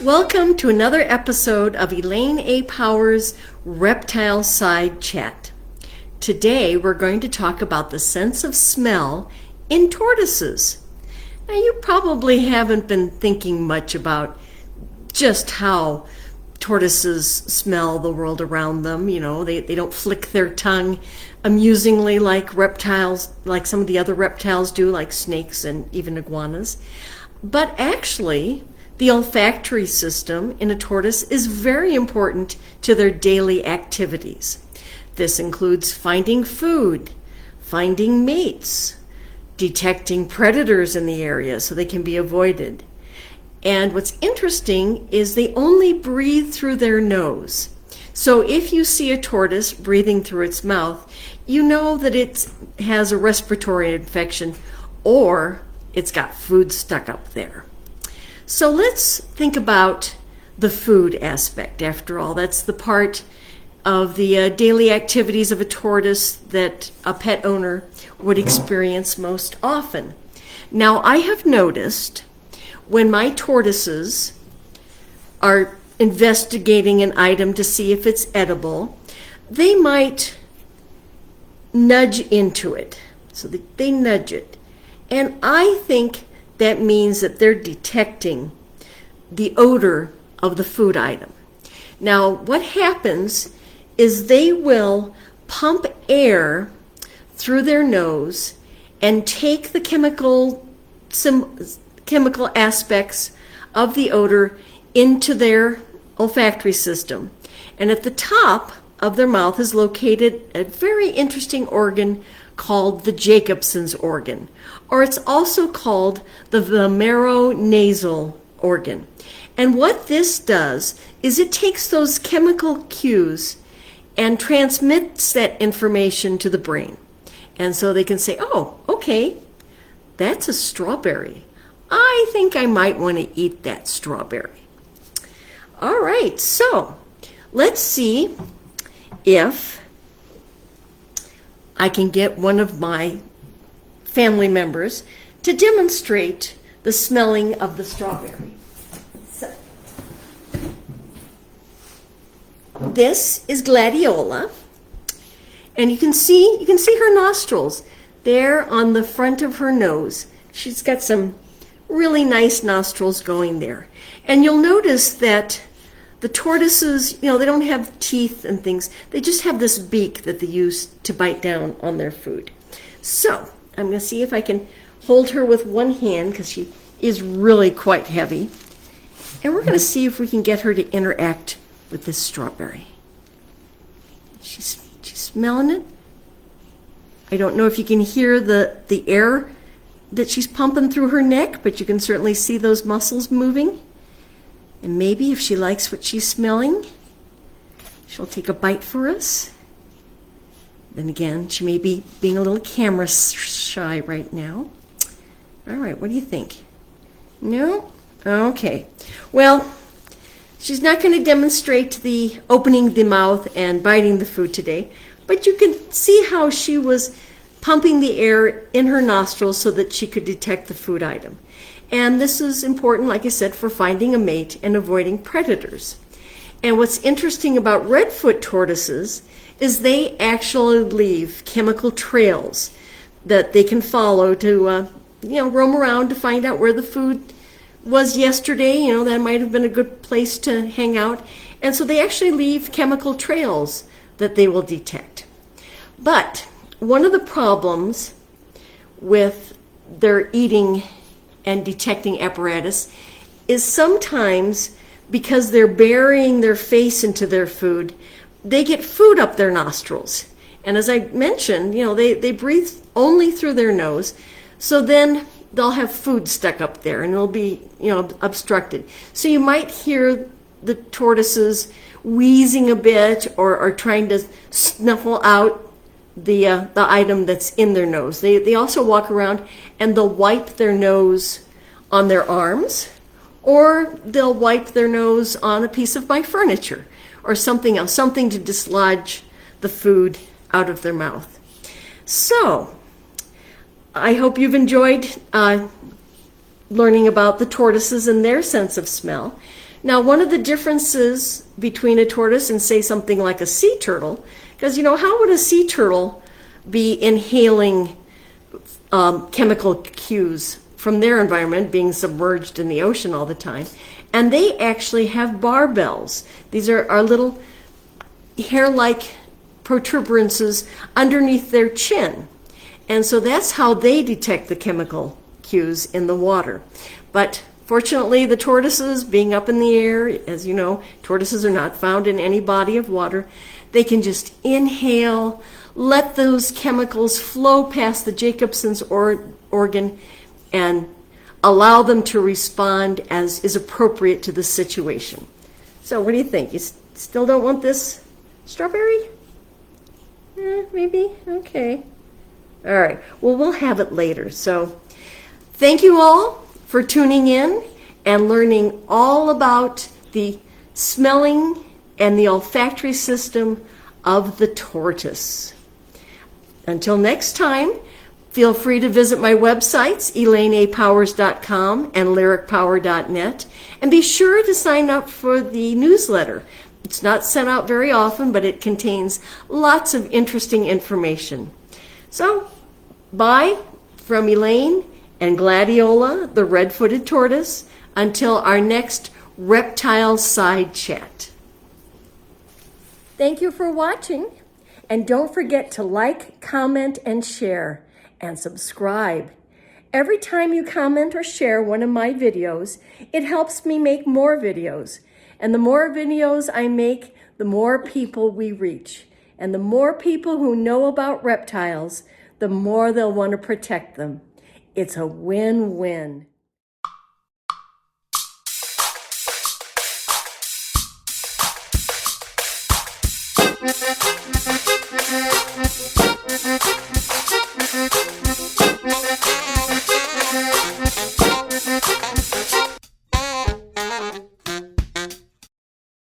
Welcome to another episode of Elaine A. Power's Reptile Side Chat. Today we're going to talk about the sense of smell in tortoises. Now you probably haven't been thinking much about just how tortoises smell the world around them. You know, they don't flick their tongue amusingly like reptiles, like some of the other reptiles do, like snakes and even iguanas. But actually, the olfactory system in a tortoise is very important to their daily activities. This includes finding food, finding mates, detecting predators in the area so they can be avoided. And what's interesting is they only breathe through their nose. So if you see a tortoise breathing through its mouth, you know that it has a respiratory infection or it's got food stuck up there. So let's think about the food aspect. After all, that's the part of the daily activities of a tortoise that a pet owner would experience most often. Now, I have noticed when my tortoises are investigating an item to see if it's edible, they might nudge into it. So they nudge it. And I think that means that they're detecting the odor of the food item. Now, what happens is they will pump air through their nose and take the chemical aspects of the odor into their olfactory system. And at the top of their mouth is located a very interesting organ called the Jacobson's organ, or it's also called the vomeronasal organ. And what this does is it takes those chemical cues and transmits that information to the brain. And so they can say, oh, okay, that's a strawberry. I think I might want to eat that strawberry. All right, so let's see if I can get one of my family members to demonstrate the smelling of the strawberry. So, this is Gladiola, and you can see her nostrils there on the front of her nose. She's got some really nice nostrils going there. And you'll notice that the tortoises, they don't have teeth and things. They just have this beak that they use to bite down on their food. So I'm going to see if I can hold her with one hand because she is really quite heavy. And we're going to see if we can get her to interact with this strawberry. She's smelling it. I don't know if you can hear the air that she's pumping through her neck, but you can certainly see those muscles moving. And maybe if she likes what she's smelling, she'll take a bite for us. Then again, she may be being a little camera shy right now. All right, what do you think? No? Okay. Well, she's not going to demonstrate the opening the mouth and biting the food today, but you can see how she was pumping the air in her nostrils so that she could detect the food item. And this is important, like I said, for finding a mate and avoiding predators. And what's interesting about redfoot tortoises is they actually leave chemical trails that they can follow to, roam around to find out where the food was yesterday. That might have been a good place to hang out. And so they actually leave chemical trails that they will detect. But one of the problems with their eating and detecting apparatus is sometimes because they're burying their face into their food, they get food up their nostrils. And as I mentioned, they breathe only through their nose. So then they'll have food stuck up there and it'll be, obstructed. So you might hear the tortoises wheezing a bit or trying to snuffle out the item that's in their nose. They also walk around and they'll wipe their nose on their arms, or they'll wipe their nose on a piece of my furniture or something else, something to dislodge the food out of their mouth. So I hope you've enjoyed learning about the tortoises and their sense of smell. Now, one of the differences between a tortoise and, say, something like a sea turtle, because, how would a sea turtle be inhaling chemical cues from their environment, being submerged in the ocean all the time? And they actually have barbels. These are our little hair-like protuberances underneath their chin. And so that's how they detect the chemical cues in the water. But fortunately, the tortoises, being up in the air, as you know, tortoises are not found in any body of water. They can just inhale, let those chemicals flow past the Jacobson's organ, and allow them to respond as is appropriate to the situation. So what do you think? You still don't want this strawberry? Maybe? Okay. All right. Well, we'll have it later. So thank you all for tuning in and learning all about the smelling and the olfactory system of the tortoise. Until next time, feel free to visit my websites, ElaineAPowers.com and LyricPower.net, and be sure to sign up for the newsletter. It's not sent out very often, but it contains lots of interesting information. So, bye from Elaine and Gladiola, the red-footed tortoise, until our next reptile side chat. Thank you for watching, and don't forget to like, comment, and share, and subscribe. Every time you comment or share one of my videos, it helps me make more videos. And the more videos I make, the more people we reach. And the more people who know about reptiles, the more they'll want to protect them. It's a win-win.